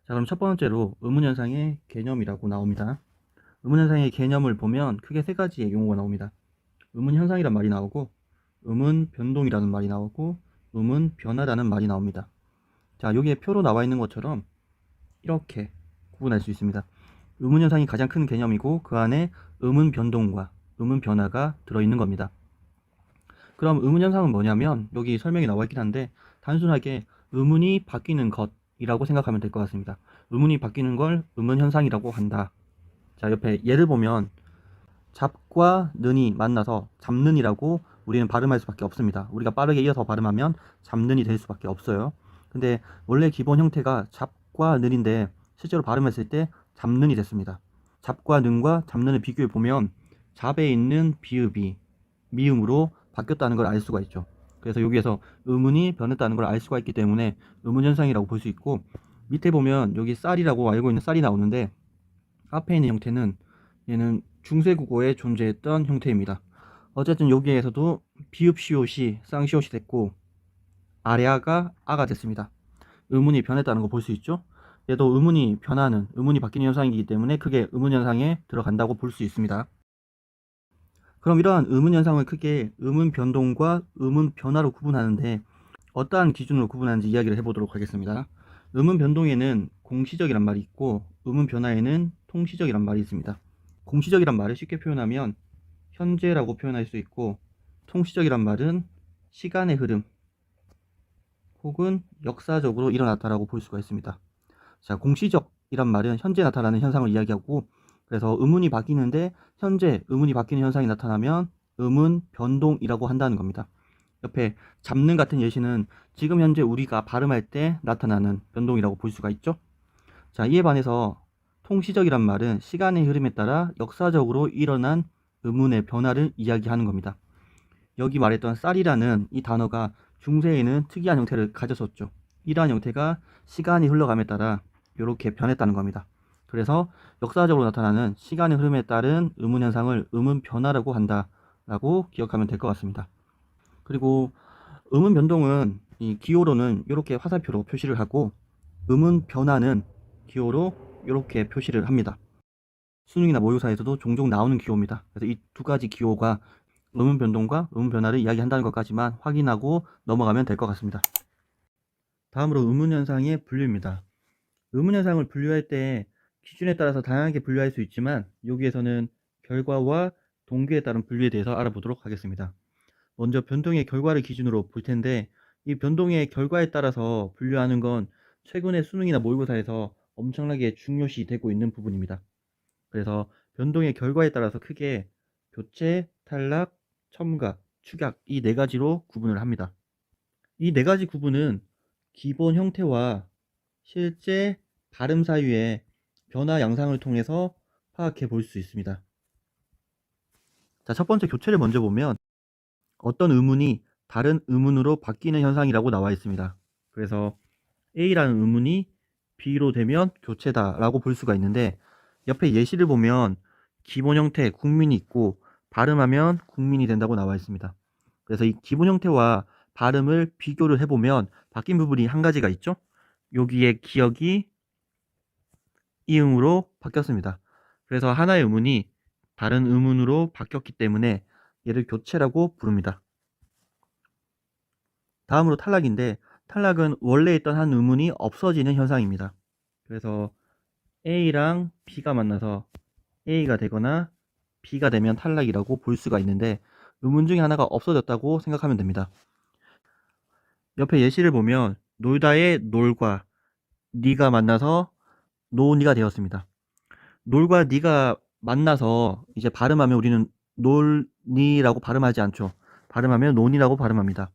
자, 그럼 첫 번째로 의문현상의 개념이라고 나옵니다. 의문현상의 개념을 보면 크게 세 가지의 용어가 나옵니다. 의문현상이란 말이 나오고, 의문변동이라는 말이 나오고, 의문변화라는 말이 나옵니다. 자, 여기에 표로 나와 있는 것처럼 이렇게 구분할 수 있습니다. 의문현상이 가장 큰 개념이고 그 안에 의문변동과 의문변화가 들어있는 겁니다. 그럼 의문현상은 뭐냐면 여기 설명이 나와 있긴 한데 단순하게 의문이 바뀌는 것이라고 생각하면 될 것 같습니다. 의문이 바뀌는 걸 의문현상이라고 한다. 자, 옆에 예를 보면 잡과 는이 만나서 잡는이라고 우리는 발음할 수밖에 없습니다. 우리가 빠르게 이어서 발음하면 잡는이 될 수밖에 없어요. 근데 원래 기본 형태가 잡과 는인데 실제로 발음했을 때 잡는이 됐습니다. 잡과 는과 잡는을 비교해 보면 잡에 있는 비읍이 미음으로 바뀌었다는 걸 알 수가 있죠. 그래서 여기에서 의문이 변했다는 걸 알 수가 있기 때문에 의문현상이라고 볼 수 있고, 밑에 보면 여기 쌀이라고 알고 있는 쌀이 나오는데 앞에 있는 형태는 얘는 중세국어에 존재했던 형태입니다. 어쨌든 여기에서도 비읍 시옷이 쌍시옷이 됐고 아래아가 아가 됐습니다. 의문이 변했다는 거 볼 수 있죠. 얘도 의문이 변하는, 의문이 바뀌는 현상이기 때문에 크게 의문 현상에 들어간다고 볼 수 있습니다. 그럼 이러한 의문 현상을 크게 의문 변동과 의문 변화로 구분하는데 어떠한 기준으로 구분하는지 이야기를 해보도록 하겠습니다. 의문 변동에는 공시적이란 말이 있고 의문 변화에는 통시적이란 말이 있습니다. 공시적이란 말을 쉽게 표현하면 현재라고 표현할 수 있고, 통시적이란 말은 시간의 흐름 혹은 역사적으로 일어났다라고 볼 수가 있습니다. 자, 공시적이란 말은 현재 나타나는 현상을 이야기하고, 그래서 의문이 바뀌는데 현재 의문이 바뀌는 현상이 나타나면 의문 변동이라고 한다는 겁니다. 옆에 잡는 같은 예시는 지금 현재 우리가 발음할 때 나타나는 변동이라고 볼 수가 있죠. 자, 이에 반해서 통시적이란 말은 시간의 흐름에 따라 역사적으로 일어난 의문의 변화를 이야기하는 겁니다. 여기 말했던 쌀이라는 이 단어가 중세에는 특이한 형태를 가졌었죠. 이러한 형태가 시간이 흘러감에 따라 이렇게 변했다는 겁니다. 그래서 역사적으로 나타나는 시간의 흐름에 따른 의문 현상을 의문 변화라고 한다라고 기억하면 될 것 같습니다. 그리고 의문 변동은 이 기호로는 이렇게 화살표로 표시를 하고 의문 변화는 기호로 이렇게 표시를 합니다. 수능이나 모의고사에서도 종종 나오는 기호입니다. 그래서 이 두 가지 기호가 의문 변동과 의문 변화를 이야기한다는 것까지만 확인하고 넘어가면 될 것 같습니다. 다음으로 의문 현상의 분류입니다. 의문 현상을 분류할 때 기준에 따라서 다양하게 분류할 수 있지만 여기에서는 결과와 동기에 따른 분류에 대해서 알아보도록 하겠습니다. 먼저 변동의 결과를 기준으로 볼 텐데 이 변동의 결과에 따라서 분류하는 건 최근에 수능이나 모의고사에서 엄청나게 중요시 되고 있는 부분입니다. 그래서 변동의 결과에 따라서 크게 교체, 탈락, 첨가, 축약 이 네 가지로 구분을 합니다. 이 네 가지 구분은 기본 형태와 실제 발음 사이의 변화 양상을 통해서 파악해 볼 수 있습니다. 자, 첫 번째 교체를 먼저 보면 어떤 의문이 다른 의문으로 바뀌는 현상이라고 나와 있습니다. 그래서 A라는 의문이 B로 되면 교체다라고 볼 수가 있는데 옆에 예시를 보면 기본 형태 국민이 있고 발음하면 국민이 된다고 나와 있습니다. 그래서 이 기본 형태와 발음을 비교를 해보면 바뀐 부분이 한 가지가 있죠. 여기에 기억이 이응으로 바뀌었습니다. 그래서 하나의 의문이 다른 의문으로 바뀌었기 때문에 얘를 교체라고 부릅니다. 다음으로 탈락인데 탈락은 원래 있던 한 의문이 없어지는 현상입니다. 그래서 A랑 B가 만나서 A가 되거나 B가 되면 탈락이라고 볼 수가 있는데 의문 중에 하나가 없어졌다고 생각하면 됩니다. 옆에 예시를 보면 놀다의 놀과 니가 만나서 노니가 되었습니다. 놀과 니가 만나서 이제 발음하면 우리는 놀니라고 발음하지 않죠. 발음하면 노니라고 발음합니다.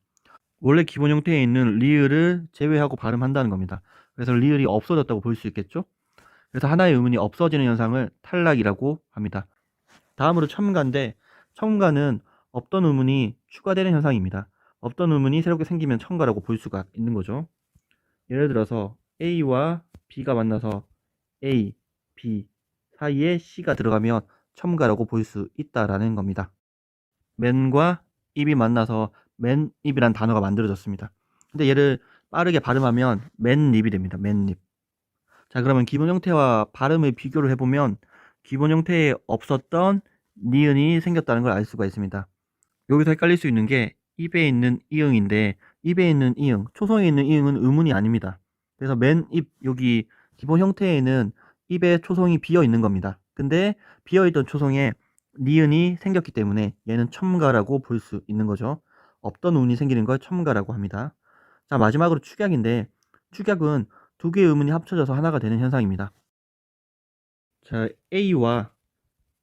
원래 기본 형태에 있는 리을을 제외하고 발음한다는 겁니다. 그래서 리을이 없어졌다고 볼 수 있겠죠. 그래서 하나의 의문이 없어지는 현상을 탈락이라고 합니다. 다음으로 첨가인데 첨가는 없던 의문이 추가되는 현상입니다. 없던 의문이 새롭게 생기면 첨가라고 볼 수가 있는 거죠. 예를 들어서 A와 B가 만나서 A, B 사이에 C가 들어가면 첨가라고 볼 수 있다라는 겁니다. 맨과 입이 만나서 맨입이란 단어가 만들어졌습니다. 근데 얘를 빠르게 발음하면 맨입이 됩니다. 맨입. 자, 그러면 기본 형태와 발음의 비교를 해보면 기본 형태에 없었던 니은이 생겼다는 걸 알 수가 있습니다. 여기서 헷갈릴 수 있는 게 입에 있는 이응인데, 입에 있는 이응, 초성에 있는 이응은 의문이 아닙니다. 그래서 맨 입 여기 기본 형태에는 입에 초성이 비어 있는 겁니다. 근데 비어 있던 초성에 니은이 생겼기 때문에 얘는 첨가라고 볼 수 있는 거죠. 없던 운이 생기는 걸 첨가라고 합니다. 자, 마지막으로 축약인데, 축약은 두 개의 의문이 합쳐져서 하나가 되는 현상입니다. 자, A와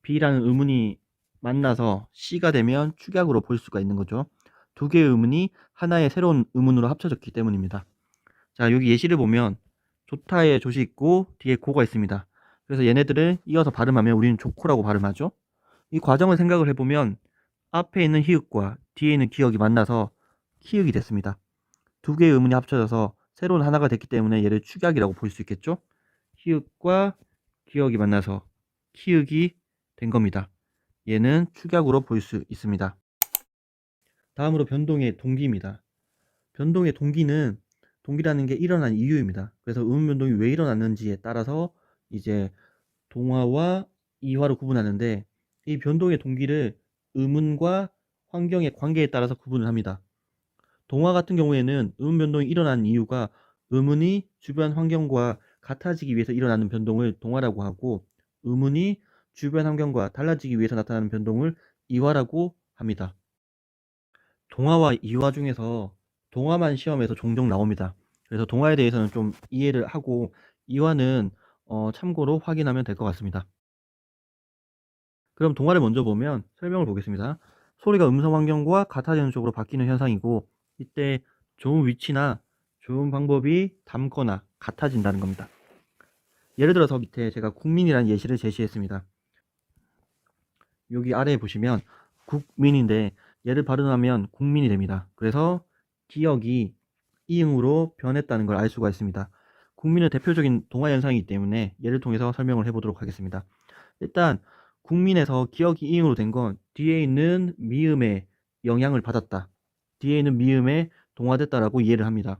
B라는 의문이 만나서 C가 되면 축약으로 볼 수가 있는 거죠. 두 개의 의문이 하나의 새로운 의문으로 합쳐졌기 때문입니다. 자, 여기 예시를 보면 좋다에 조시 있고 뒤에 고가 있습니다. 그래서 얘네들을 이어서 발음하면 우리는 좋고라고 발음하죠. 이 과정을 생각을 해보면 앞에 있는 히읗과 뒤에 있는 기억이 만나서 키읔이 됐습니다. 두 개의 의문이 합쳐져서 새로운 하나가 됐기 때문에 얘를 축약이라고 볼 수 있겠죠. 히읗과 기억이 만나서 키읔이 된 겁니다. 얘는 축약으로 볼 수 있습니다. 다음으로 변동의 동기입니다. 변동의 동기는 동기라는 게 일어난 이유입니다. 그래서 의문 변동이 왜 일어났는지에 따라서 이제 동화와 이화로 구분하는데, 이 변동의 동기를 의문과 환경의 관계에 따라서 구분을 합니다. 동화 같은 경우에는 의문 변동이 일어나는 이유가 의문이 주변 환경과 같아지기 위해서 일어나는 변동을 동화라고 하고, 의문이 주변 환경과 달라지기 위해서 나타나는 변동을 이화라고 합니다. 동화와 이화 중에서 동화만 시험에서 종종 나옵니다. 그래서 동화에 대해서는 좀 이해를 하고 이화는 참고로 확인하면 될 것 같습니다. 그럼 동화를 먼저 보면 설명을 보겠습니다. 소리가 음성 환경과 같아지는 쪽으로 바뀌는 현상이고, 이때 좋은 위치나 좋은 방법이 닮거나 같아진다는 겁니다. 예를 들어서 밑에 제가 국민이라는 예시를 제시했습니다. 여기 아래에 보시면 국민인데 얘를 발음하면 국민이 됩니다. 그래서 기억이 이응으로 변했다는 걸 알 수가 있습니다. 국민은 대표적인 동화 현상이기 때문에 얘를 통해서 설명을 해보도록 하겠습니다. 일단 국민에서 기억이 이응으로 된 건 뒤에 있는 미음의 영향을 받았다, 뒤에 있는 미음에 동화됐다라고 이해를 합니다.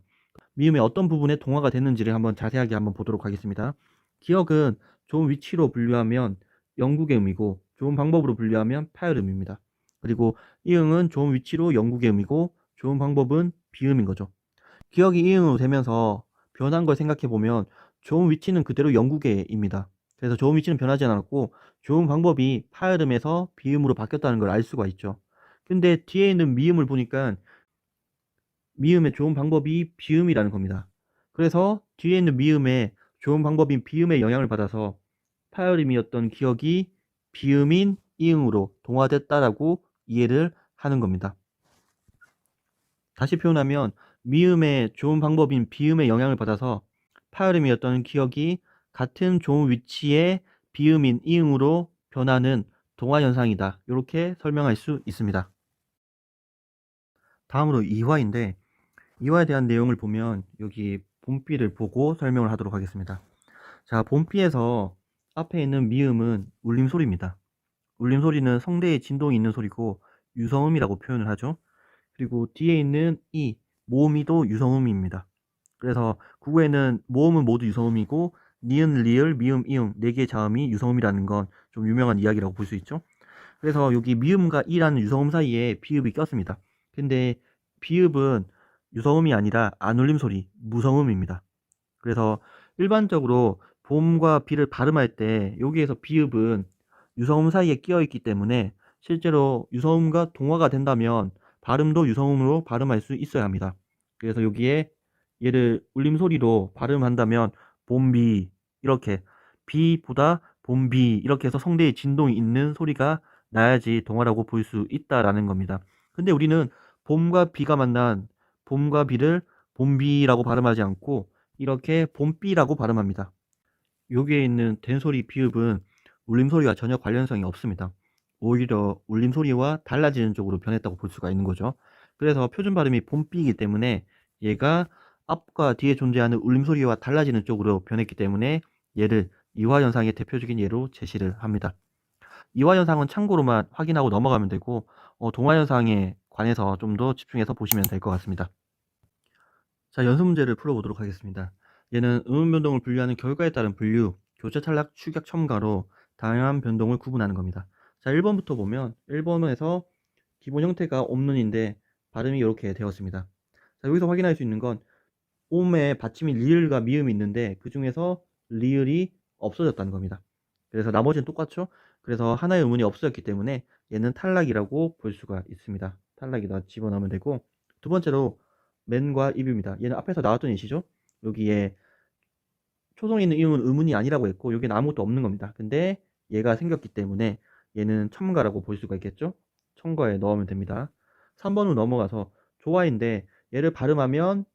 미음의 어떤 부분에 동화가 됐는지를 한번 자세하게 한번 보도록 하겠습니다. 기억은 좋은 위치로 분류하면 영국의 음이고, 좋은 방법으로 분류하면 파열음입니다. 그리고 이응은 좋은 위치로 영국의 음이고, 좋은 방법은 비음인 거죠. 기억이 이응으로 되면서 변한 걸 생각해 보면 좋은 위치는 그대로 영국의입니다. 그래서 좋은 위치는 변하지 않았고 좋은 방법이 파열음에서 비음으로 바뀌었다는 걸 알 수가 있죠. 근데 뒤에 있는 미음을 보니까 미음의 좋은 방법이 비음이라는 겁니다. 그래서 뒤에 있는 미음의 좋은 방법인 비음의 영향을 받아서 파열음이었던 기억이 비음인 이응으로 동화됐다라고 이해를 하는 겁니다. 다시 표현하면 미음의 좋은 방법인 비음의 영향을 받아서 파열음이었던 기억이 같은 좋은 위치의 비음인 이응으로 변하는 동화 현상이다, 이렇게 설명할 수 있습니다. 다음으로 이화인데, 이화에 대한 내용을 보면 여기 본비를 보고 설명을 하도록 하겠습니다. 자, 본비에서 앞에 있는 미음은 울림소리입니다. 울림소리는 성대에 진동이 있는 소리고 유성음이라고 표현을 하죠. 그리고 뒤에 있는 이 모음이도 유성음입니다. 그래서 국어에는 모음은 모두 유성음이고 니은, 리을, 미음, 이응 4개의 자음이 유성음이라는 건 좀 유명한 이야기라고 볼 수 있죠. 그래서 여기 미음과 이라는 유성음 사이에 비읍이 꼈습니다. 근데 비읍은 유성음이 아니라 안울림 소리, 무성음입니다. 그래서 일반적으로 봄과 비를 발음할 때 여기에서 비읍은 유성음 사이에 끼어 있기 때문에 실제로 유성음과 동화가 된다면 발음도 유성음으로 발음할 수 있어야 합니다. 그래서 여기에 얘를 울림소리로 발음한다면 봄비, 이렇게 비보다 봄비 이렇게 해서 성대에 진동이 있는 소리가 나야지 동화라고 볼 수 있다라는 겁니다. 근데 우리는 봄과 비가 만난 봄과 비를 봄비라고 발음하지 않고 이렇게 봄비라고 발음합니다. 여기에 있는 된소리 비읍은 울림소리와 전혀 관련성이 없습니다. 오히려 울림소리와 달라지는 쪽으로 변했다고 볼 수가 있는 거죠. 그래서 표준 발음이 봄비이기 때문에 얘가 앞과 뒤에 존재하는 울림소리와 달라지는 쪽으로 변했기 때문에 얘를 이화현상의 대표적인 예로 제시를 합니다. 이화현상은 참고로만 확인하고 넘어가면 되고 동화현상에 관해서 좀 더 집중해서 보시면 될 것 같습니다. 자, 연습 문제를 풀어보도록 하겠습니다. 얘는 음운 변동을 분류하는 결과에 따른 분류, 교체 탈락, 축약 첨가로 다양한 변동을 구분하는 겁니다. 자, 1번부터 보면 1번에서 기본 형태가 옴눈인데 발음이 이렇게 되었습니다. 자, 여기서 확인할 수 있는 건 옴에 받침이 리을과 미음이 있는데 그 중에서 리을이 없어졌다는 겁니다. 그래서 나머지는 똑같죠? 그래서 하나의 음운이 없어졌기 때문에 얘는 탈락이라고 볼 수가 있습니다. 탈락이다 집어넣으면 되고, 두 번째로 맨과 입입니다. 얘는 앞에서 나왔던 예시죠? 여기에 초성에 있는 이음은 의문이 아니라고 했고 여기는 아무것도 없는 겁니다. 근데 얘가 생겼기 때문에 얘는 첨가라고 볼 수가 있겠죠? 첨가에 넣으면 됩니다. 3번으로 넘어가서 조화인데 얘를 발음하면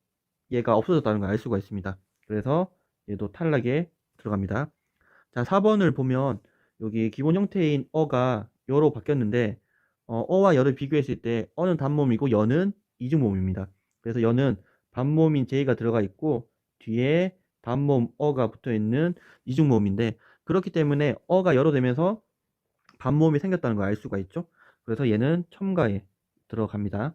얘가 없어졌다는 걸 알 수가 있습니다. 그래서 얘도 탈락에 들어갑니다. 자, 4번을 보면 여기 기본 형태인 어가 여로 바뀌었는데 어와 여를 비교했을 때 어는 단모음이고 여는 이중모음입니다. 그래서 여는 반모음인 제이가 들어가 있고 뒤에 단모음 어가 붙어 있는 이중모음인데, 그렇기 때문에 어가 여로 되면서 반모음이 생겼다는 걸 알 수가 있죠. 그래서 얘는 첨가에 들어갑니다.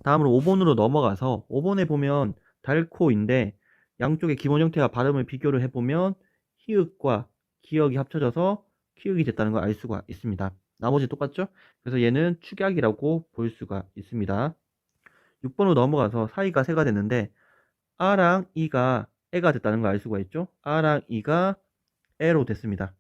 다음으로 5번으로 넘어가서 5번에 보면 달코인데 양쪽의 기본 형태와 발음을 비교를 해보면 히읗과 기역이 합쳐져서 키읔이 됐다는 걸 알 수가 있습니다. 나머지 똑같죠? 그래서 얘는 축약이라고 볼 수가 있습니다. 6번으로 넘어가서 사이가 새가 됐는데 아랑 이가 에가 됐다는 걸 알 수가 있죠? 아랑 이가 에로 됐습니다.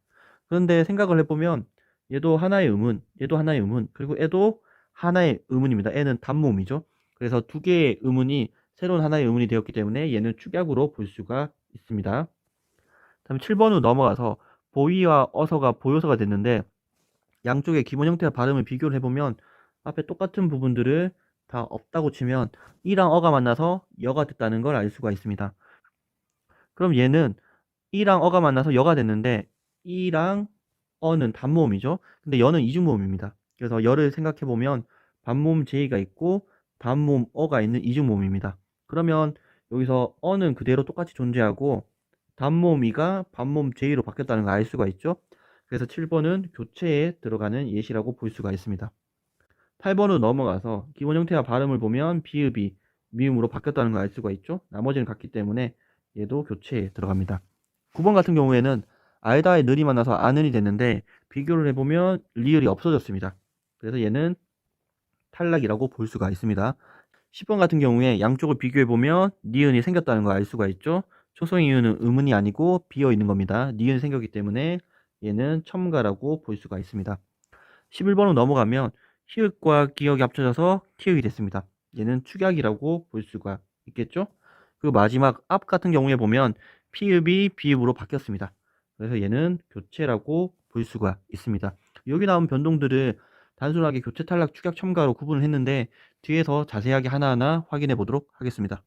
그런데 생각을 해보면 얘도 하나의 음운, 얘도 하나의 음운, 그리고 애도 하나의 음운입니다. 애는 단모음이죠. 그래서 두 개의 음운이 새로운 하나의 음운이 되었기 때문에 얘는 축약으로 볼 수가 있습니다. 다음 7번으로 넘어가서 보이와 어서가 보요서가 됐는데 양쪽의 기본 형태와 발음을 비교를 해보면 앞에 똑같은 부분들을 다 없다고 치면 이랑 어가 만나서 여가 됐다는 걸 알 수가 있습니다. 그럼 얘는 이랑 어가 만나서 여가 됐는데 이랑 어는 단모음이죠. 근데 여는 이중모음입니다. 그래서 여를 생각해보면 반모음 제이가 있고 단모음 어가 있는 이중모음입니다. 그러면 여기서 어는 그대로 똑같이 존재하고 단모음 이가 반모음 제이로 바뀌었다는 걸 알 수가 있죠. 그래서 7번은 교체에 들어가는 예시라고 볼 수가 있습니다. 8번으로 넘어가서 기본 형태와 발음을 보면 비읍이 미음으로 바뀌었다는 걸 알 수가 있죠. 나머지는 같기 때문에 얘도 교체에 들어갑니다. 9번 같은 경우에는 알다의 늘이 만나서 아는이 됐는데 비교를 해보면 리을이 없어졌습니다. 그래서 얘는 탈락이라고 볼 수가 있습니다. 10번 같은 경우에 양쪽을 비교해보면 니은이 생겼다는 걸 알 수가 있죠. 초성 이유는 의문이 아니고 비어 있는 겁니다. 니은이 생겼기 때문에 얘는 첨가라고 볼 수가 있습니다. 11번으로 넘어가면 히읗과 기역이 합쳐져서 티읗이 됐습니다. 얘는 축약이라고 볼 수가 있겠죠. 그리고 마지막 앞 같은 경우에 보면 피읍이 비읍으로 바뀌었습니다. 그래서 얘는 교체라고 볼 수가 있습니다. 여기 나온 변동들을 단순하게 교체 탈락 축약 첨가로 구분을 했는데 뒤에서 자세하게 하나하나 확인해 보도록 하겠습니다.